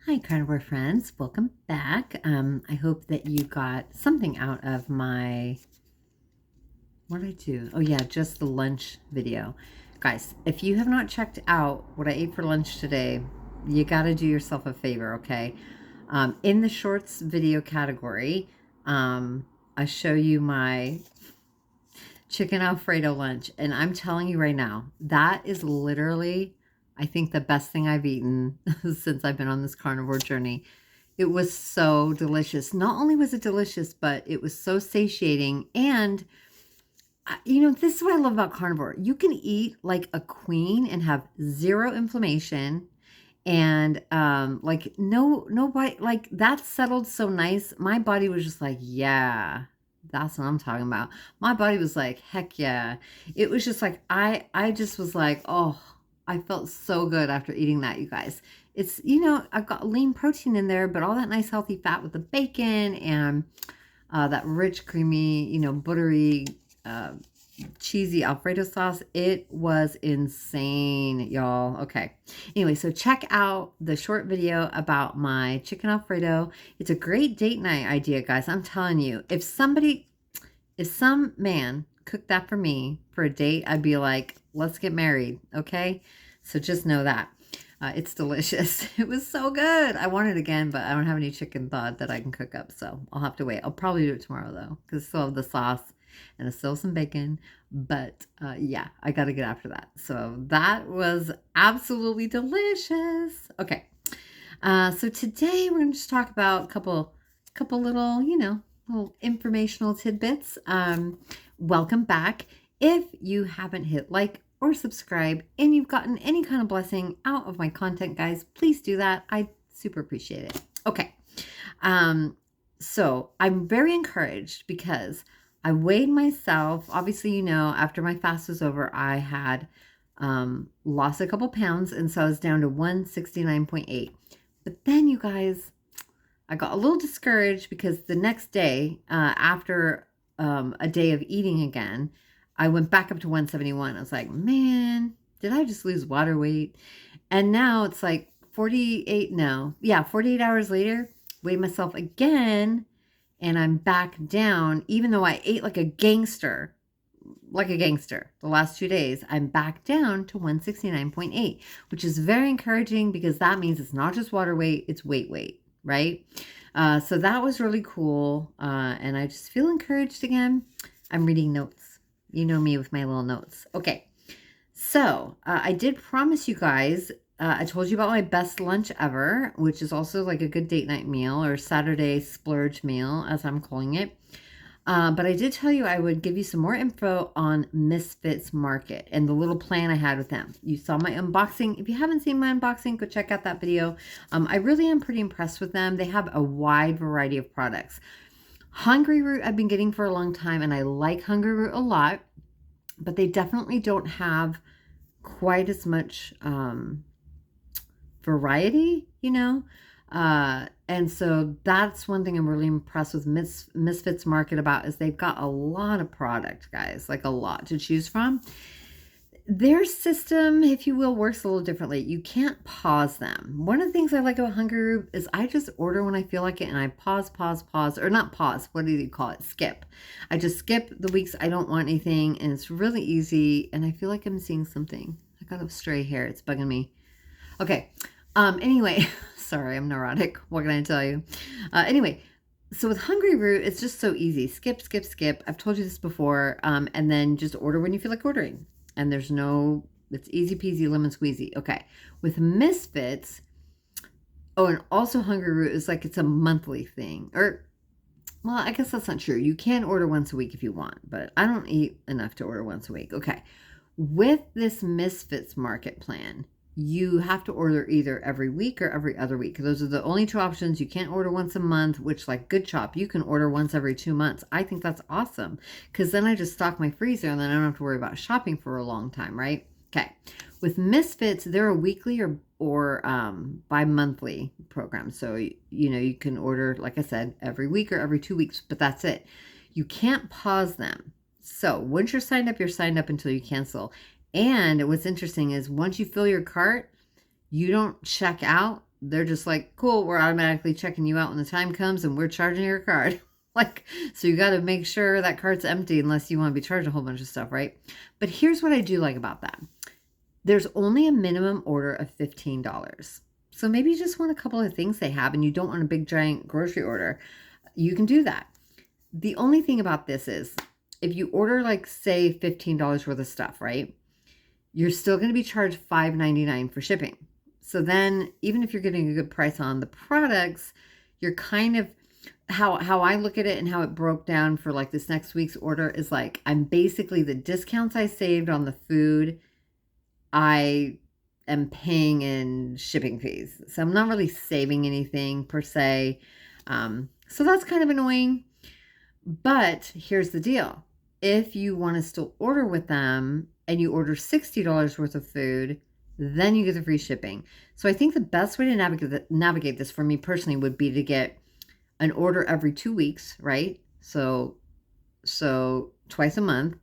Hi, carnivore friends. Welcome back. I hope that you got something out of my, what did I do? Oh yeah, just the lunch video. Guys, if you have not checked out what I ate for lunch today, you got to do yourself a favor, okay? In the shorts video category, I show you my chicken Alfredo lunch. And I'm telling you right now, that is literally, I think, the best thing I've eaten since I've been on this carnivore journey. It was so delicious. Not only was it delicious, but it was so satiating. And, this is what I love about carnivore. You can eat like a queen and have zero inflammation. And like nobody, like that settled so nice. My body was just like, yeah, that's what I'm talking about. My body was like, heck yeah. It was just like I just was like, oh, I felt so good after eating that, you guys. It's, I've got lean protein in there, but all that nice healthy fat with the bacon and that rich, creamy, buttery, uh, cheesy Alfredo sauce. It was insane, y'all. Okay. Anyway, so check out the short video about my chicken Alfredo. It's a great date night idea, guys. I'm telling you, if some man cooked that for me for a date, I'd be like, let's get married. Okay. So just know that. It's delicious. It was so good. I want it again, but I don't have any chicken thawed that I can cook up. So I'll have to wait. I'll probably do it tomorrow though, because I still have the sauce and I still have some bacon. But yeah, I got to get after that. So that was absolutely delicious. Okay. So today we're going to just talk about a couple little, little informational tidbits. Welcome back. If you haven't hit like or subscribe and you've gotten any kind of blessing out of my content, guys, please do that. I super appreciate it. Okay. So I'm very encouraged because I weighed myself. Obviously, after my fast was over, I had lost a couple pounds. And so I was down to 169.8. But then, you guys, I got a little discouraged because the next day, after a day of eating again, I went back up to 171. I was like, man, did I just lose water weight? And now it's like 48 hours later, weighed myself again, and I'm back down. Even though I ate like a gangster, the last 2 days, I'm back down to 169.8, which is very encouraging because that means it's not just water weight, it's weight, right? So that was really cool. And I just feel encouraged again. I'm reading notes. You know me with my little notes. Okay. So I did promise you guys, I told you about my best lunch ever, which is also like a good date night meal or Saturday splurge meal, as I'm calling it. But I did tell you I would give you some more info on Misfits Market and the little plan I had with them. You saw my unboxing. If you haven't seen my unboxing, go check out that video. I really am pretty impressed with them. They have a wide variety of products. Hungry Root I've been getting for a long time, and I like Hungry Root a lot, but they definitely don't have quite as much variety, and so that's one thing I'm really impressed with Misfits Market about is they've got a lot of product, guys, like a lot to choose from. Their system, if you will, works a little differently. You can't pause them. One of the things I like about Hungry Root is I just order when I feel like it and I pause, or not pause. What do you call it? Skip. I just skip the weeks I don't want anything, and it's really easy. And I feel like I'm seeing something. I got a stray hair. It's bugging me. Okay. Anyway, sorry, I'm neurotic. What can I tell you? Anyway, so with Hungry Root, it's just so easy. Skip. I've told you this before. And then just order when you feel like ordering. And it's easy peasy lemon squeezy. Okay. With Misfits, and also Hungry Root is like it's a monthly thing. Or, well, I guess that's not true. You can order once a week if you want, but I don't eat enough to order once a week. Okay. With this Misfits Market plan, you have to order either every week or every other week. Those are the only two options. You can't order once a month, which, like Good Chop, you can order once every 2 months. I think that's awesome because then I just stock my freezer and then I don't have to worry about shopping for a long time, right? Okay. With Misfits, they're a weekly or bi-monthly program. So, you can order, like I said, every week or every 2 weeks, but that's it. You can't pause them. So once you're signed up until you cancel. And what's interesting is once you fill your cart, you don't check out they're just like, cool, we're automatically checking you out when the time comes and we're charging your card. Like, so you got to make sure that cart's empty unless you want to be charged a whole bunch of stuff, right? But here's what I do like about that. There's only a minimum order of $15. So maybe you just want a couple of things they have and you don't want a big giant grocery order. You can do that. The only thing about this is if you order like say $15 worth of stuff, right? You're still going to be charged $5.99 for shipping. So then even if you're getting a good price on the products, you're kind of how I look at it and how it broke down for like this next week's order is like I'm basically the discounts I saved on the food I am paying in shipping fees. So I'm not really saving anything per se. So that's kind of annoying. But here's the deal. If you want to still order with them and you order $60 worth of food, then you get the free shipping. So I think the best way to navigate this for me personally would be to get an order every 2 weeks, right? So twice a month,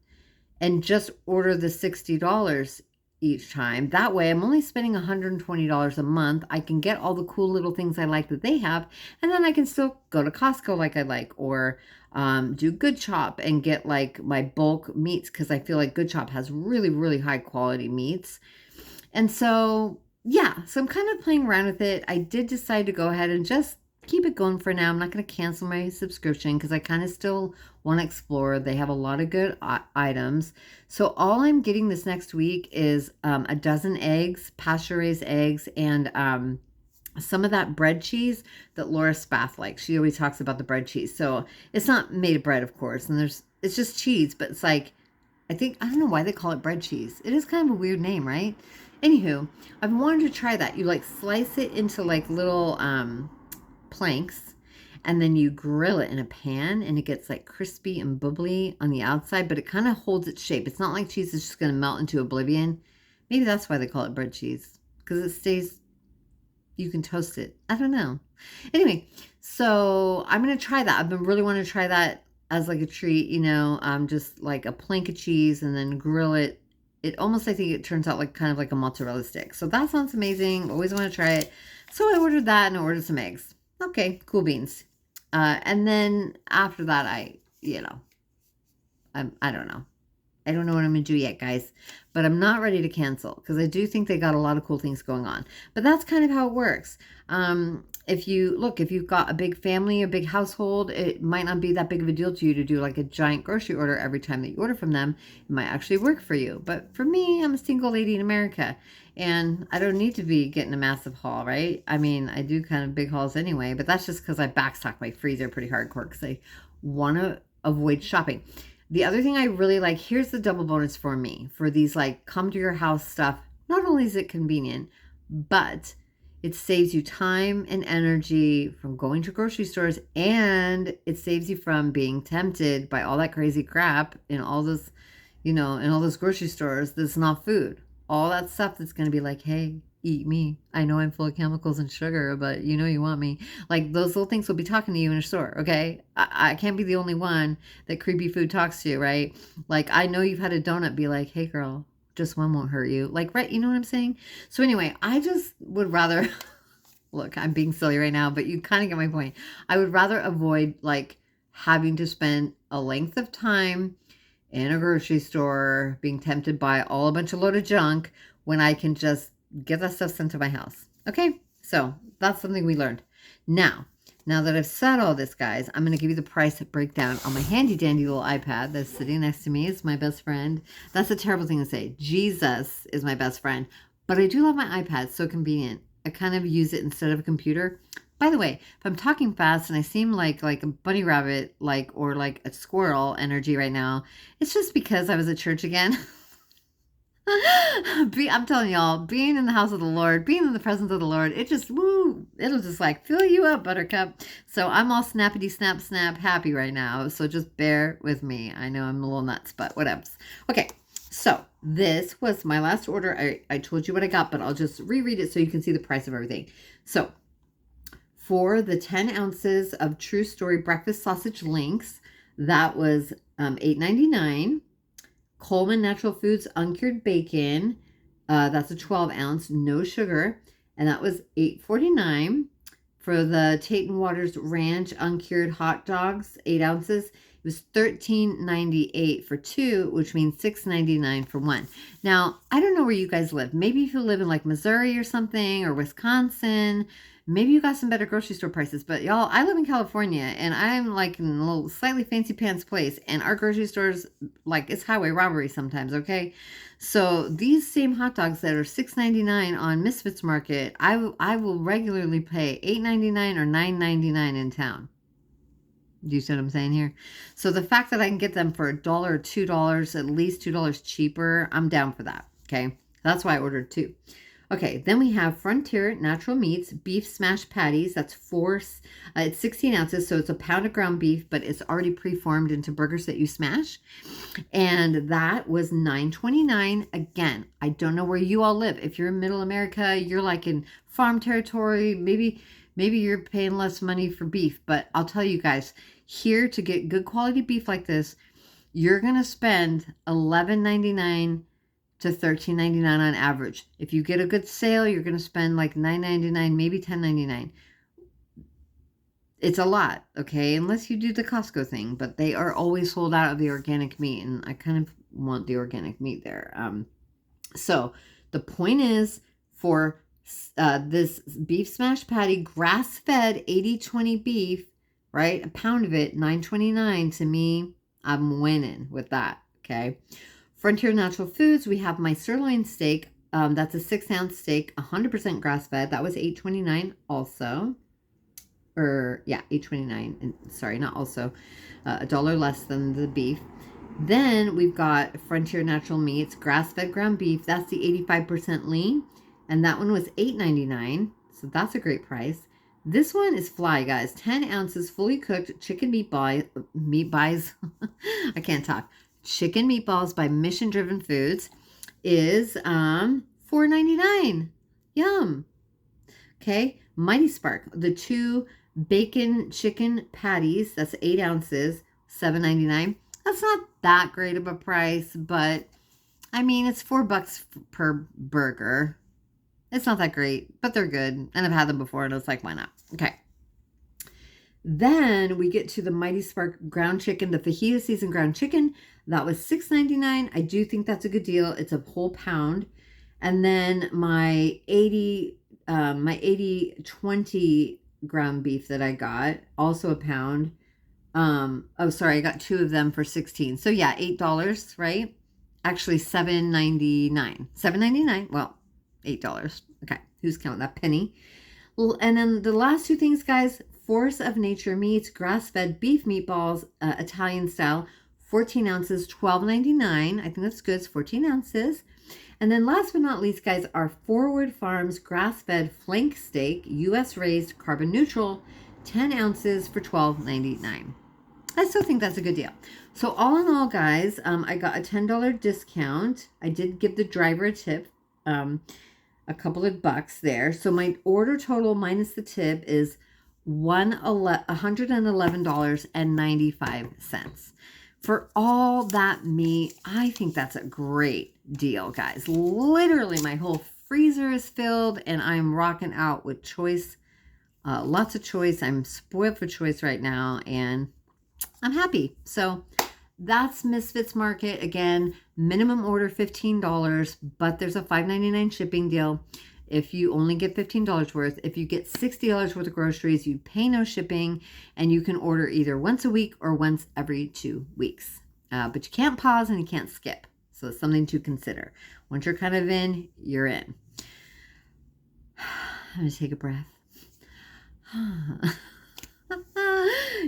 and just order the $60 each time. That way I'm only spending $120 a month. I can get all the cool little things I like that they have, and then I can still go to Costco like I like, or do Good Chop and get like my bulk meats, because I feel like Good Chop has really, really high quality meats. And so, yeah, so I'm kind of playing around with it. I did decide to go ahead and just keep it going for now. I'm not going to cancel my subscription because I kind of still want to explore. They have a lot of good items. So all I'm getting this next week is a dozen eggs, pasture-raised eggs, and some of that bread cheese that Laura Spath likes. She always talks about the bread cheese. So it's not made of bread, of course, and it's just cheese, but it's like, I don't know why they call it bread cheese. It is kind of a weird name, right? Anywho, I've wanted to try that. You like slice it into like little planks, and then you grill it in a pan, and it gets like crispy and bubbly on the outside, but it kind of holds its shape. It's not like cheese is just going to melt into oblivion. Maybe that's why they call it bread cheese, because it stays, you can toast it. I don't know. Anyway, so I'm going to try that. I've been really wanting to try that as like a treat, just like a plank of cheese and then grill it. It almost, I think it turns out like kind of like a mozzarella stick. So that sounds amazing. Always want to try it. So I ordered that and I ordered some eggs. Okay, cool beans. And then after that, I don't know. I don't know what I'm going to do yet, guys. But I'm not ready to cancel because I do think they got a lot of cool things going on. But that's kind of how it works. If you've got a big family, a big household, it might not be that big of a deal to you to do like a giant grocery order every time that you order from them. It might actually work for you. But for me, I'm a single lady in America, and I don't need to be getting a massive haul, right? I mean, I do kind of big hauls anyway, but that's just because I backstock my freezer pretty hardcore because I want to avoid shopping. The other thing I really like, here's the double bonus for me, for these like come to your house stuff. Not only is it convenient, but it saves you time and energy from going to grocery stores, and it saves you from being tempted by all that crazy crap in all those, in all those grocery stores that's not food. All that stuff that's going to be like, hey, eat me. I know I'm full of chemicals and sugar, but you want me. Like those little things will be talking to you in a store, okay? I can't be the only one that creepy food talks to, right? Like I know you've had a donut be like, hey girl, just one won't hurt you. Like, right, you know what I'm saying? So anyway, I just would rather, look, I'm being silly right now, but you kind of get my point. I would rather avoid like having to spend a length of time in a grocery store being tempted by a bunch of loaded junk when I can just get that stuff sent to my house. Okay, so that's something we learned. Now that I've said all this, guys, I'm going to give you the price breakdown on my handy dandy little iPad that's sitting next to me. It's my best friend. That's a terrible thing to say. Jesus is my best friend. But I do love my iPad. It's so convenient. I kind of use it instead of a computer. By the way, if I'm talking fast and I seem like a bunny rabbit, or like a squirrel energy right now, it's just because I was at church again. I'm telling y'all, being in the house of the Lord, being in the presence of the Lord, it'll just like fill you up, buttercup. So I'm all snappity snap snap happy right now. So just bear with me. I know I'm a little nuts, but whatever. Okay, so this was my last order. I told you what I got, but I'll just reread it so you can see the price of everything. So for the 10 ounces of True Story breakfast sausage links, that was $8.99. Coleman Natural Foods uncured bacon, that's a 12 ounce, no sugar. and that was $8.49. For the Tate & Waters Ranch uncured hot dogs, 8 ounces, it was $13.98 for 2, which means $6.99 for 1. Now, I don't know where you guys live. Maybe if you live in like Missouri or something, or Wisconsin, maybe you got some better grocery store prices. But y'all, I live in California, and I'm like in a little slightly fancy pants place, and our grocery stores, like, it's highway robbery sometimes, okay? So these same hot dogs that are $6.99 on Misfits Market, I will regularly pay $8.99 or $9.99 in town. Do you see what I'm saying here? So the fact that I can get them for $1 or $2, at least $2 cheaper, I'm down for that. Okay, that's why I ordered 2. Okay, then we have Frontier Natural Meats beef smash patties. That's it's 16 ounces, so it's a pound of ground beef, but it's already preformed into burgers that you smash. And that was $9.29. Again, I don't know where you all live. If you're in Middle America, you're like in farm territory, maybe you're paying less money for beef, but I'll tell you guys, here to get good quality beef like this, you're going to spend $11.99 to $13.99 on average. If you get a good sale, you're going to spend like $9.99, maybe $10.99. It's a lot, okay? Unless you do the Costco thing, but they are always sold out of the organic meat, and I kind of want the organic meat there. So the point is, for this beef smash patty, grass-fed 80/20 beef, right? A pound of it, $9.29. To me, I'm winning with that, okay? Frontier Natural Foods, we have my sirloin steak. That's a 6-ounce steak, 100% grass-fed. That was $8.29 also. Or, yeah, $8.29. Sorry, not also. $1 less than the beef. Then we've got Frontier Natural Meats, grass-fed ground beef. That's the 85% lean. And that one was $8.99. So that's a great price. This one is fly, guys. 10 ounces fully cooked chicken meatballs. I can't talk. Chicken meatballs by Mission Driven Foods is $4.99. Yum. Okay. Mighty Spark. The 2 bacon chicken patties. That's 8 ounces. $7.99. That's not that great of a price, but I mean, it's $4 per burger. It's not that great, but they're good. And I've had them before, and it's like, why not? Okay. Then we get to the Mighty Spark ground chicken, the fajita seasoned ground chicken. That was $6.99. I do think that's a good deal. It's a whole pound. And then my 80/20 ground beef that I got, also a pound. Oh, sorry, I got 2 of them for $16. So yeah, $8, right? Actually, $7.99. $7.99. Well, $8. Okay, who's counting that penny? And then the last 2 things, guys, Force of Nature Meats, grass-fed beef meatballs, Italian style, 14 ounces, $12.99. I think that's good. It's 14 ounces. And then last but not least, guys, our Forward Farms grass-fed flank steak, U.S. raised, carbon neutral, 10 ounces for $12.99. I still think that's a good deal. So all in all, guys, I got a $10 discount. I did give the driver a tip, a couple of bucks there. So my order total minus the tip is $111.95. For all that meat, I think that's a great deal, guys. Literally, my whole freezer is filled, and I'm rocking out with choice. Lots of choice. I'm spoiled for choice right now, and I'm happy. So that's Misfits Market. Again, minimum order $15, but there's a $5.99 shipping deal. If you only get $15 worth, if you get $60 worth of groceries, you pay no shipping, and you can order either once a week or once every 2 weeks. But you can't pause and you can't skip. So it's something to consider. Once you're kind of in, you're in. I'm going to take a breath.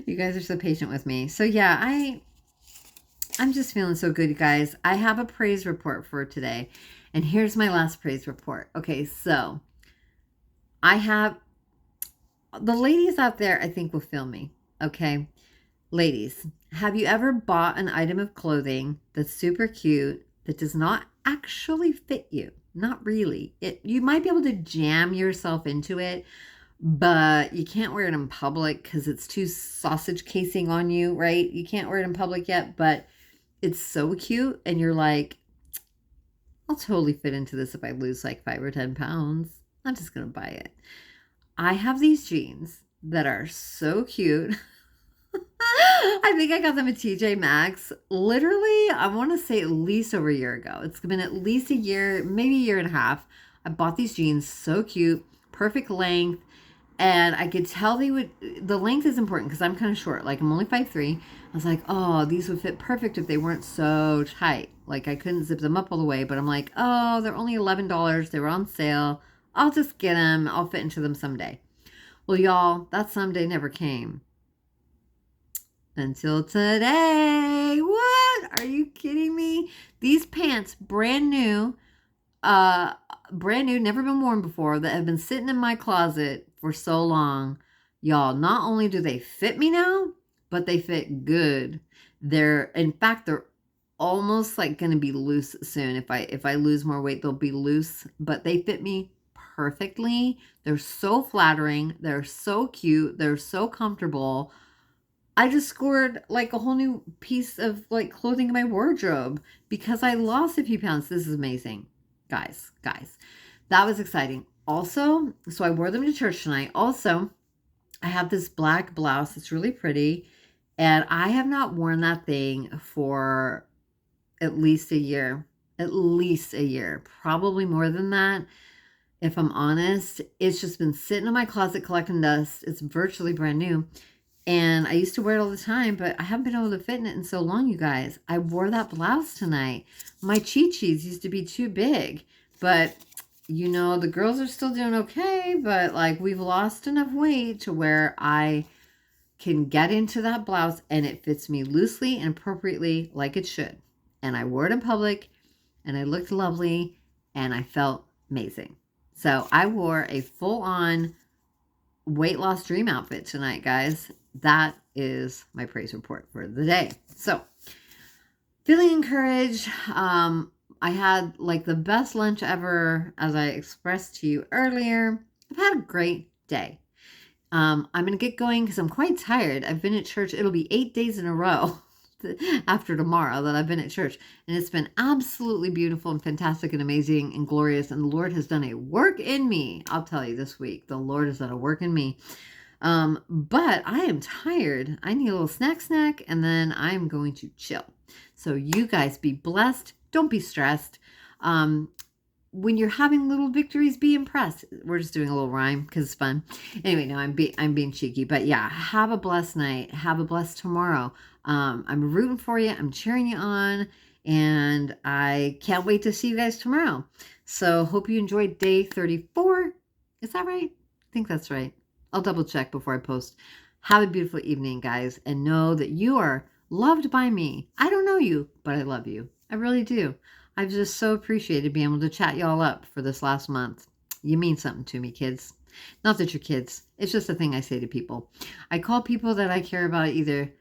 You guys are so patient with me. So yeah, I'm just feeling so good, you guys. I have a praise report for today. And here's my last praise report. Okay, so I have the ladies out there, I think, will feel me. Okay, ladies, have you ever bought an item of clothing that's super cute that does not actually fit you? Not really. You might be able to jam yourself into it, but you can't wear it in public because it's too sausage casing on you, right? You can't wear it in public yet, but it's so cute, and you're like, I'll totally fit into this if I lose like 5 or 10 pounds. I'm just going to buy it. I have these jeans that are so cute. I think I got them at TJ Maxx. Literally, I want to say at least over a year ago. It's been at least a year, maybe a year and a half. I bought these jeans, so cute, perfect length. And I could tell the length is important because I'm kind of short. Like I'm only 5'3". I was like, oh, these would fit perfect if they weren't so tight. Like I couldn't zip them up all the way, but I'm like, oh, they're only $11. They were on sale. I'll just get them. I'll fit into them someday. Well, y'all, that someday never came. Until today. What? Are you kidding me? These pants, brand new, never been worn before, that have been sitting in my closet for so long. Y'all, not only do they fit me now, but they fit good. In fact, they're almost like going to be loose soon. If I lose more weight, they'll be loose, but they fit me perfectly. They're so flattering. They're so cute. They're so comfortable. I just scored like a whole new piece of like clothing in my wardrobe because I lost a few pounds. This is amazing. Guys, that was exciting. Also, so I wore them to church tonight. Also, I have this black blouse. It's really pretty. And I have not worn that thing for at least a year. At least a year. Probably more than that. If I'm honest, it's just been sitting in my closet collecting dust. It's virtually brand new. And I used to wear it all the time, but I haven't been able to fit in it in so long, you guys. I wore that blouse tonight. My chi-chis used to be too big. But, you know, the girls are still doing okay. But, like, we've lost enough weight to where I can get into that blouse and it fits me loosely and appropriately like it should. And I wore it in public and I looked lovely and I felt amazing. So I wore a full-on weight loss dream outfit tonight, guys. That is my praise report for the day. So feeling encouraged. I had like the best lunch ever, as I expressed to you earlier. I've had a great day. I'm going to get going because I'm quite tired. I've been at church. It'll be 8 days in a row after tomorrow that I've been at church. And it's been absolutely beautiful and fantastic and amazing and glorious. And the Lord has done a work in me. I'll tell you this week, the Lord has done a work in me. But I am tired. I need a little snack, and then I'm going to chill. So you guys be blessed. Don't be stressed. When you're having little victories, be impressed. We're just doing a little rhyme because it's fun. Anyway, no, I'm being cheeky. But yeah, have a blessed night. Have a blessed tomorrow. I'm rooting for you. I'm cheering you on. And I can't wait to see you guys tomorrow. So hope you enjoyed day 34. Is that right? I think that's right. I'll double check before I post. Have a beautiful evening, guys. And know that you are loved by me. I don't know you, but I love you. I really do. I've just so appreciated being able to chat y'all up for this last month. You mean something to me, kids. Not that you're kids. It's just a thing I say to people. I call people that I care about either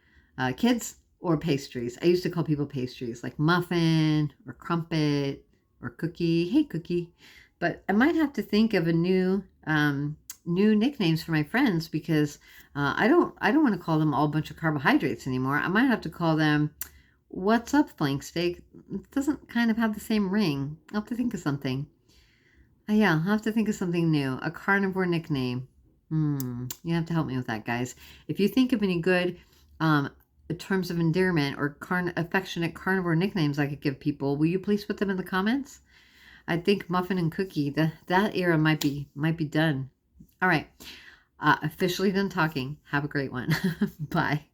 kids or pastries. I used to call people pastries like muffin or crumpet or cookie. Hey, cookie. But I might have to think of a new nicknames for my friends because I don't want to call them all a bunch of carbohydrates anymore. I might have to call them what's up, flank steak. It doesn't kind of have the same ring. I'll have to think of something. Yeah, I'll have to think of something new. A carnivore nickname. You have to help me with that, guys. If you think of any good terms of endearment or affectionate carnivore nicknames I could give people, will you please put them in the comments? I think muffin and cookie, that era might be done. All right. Officially done talking. Have a great one. Bye.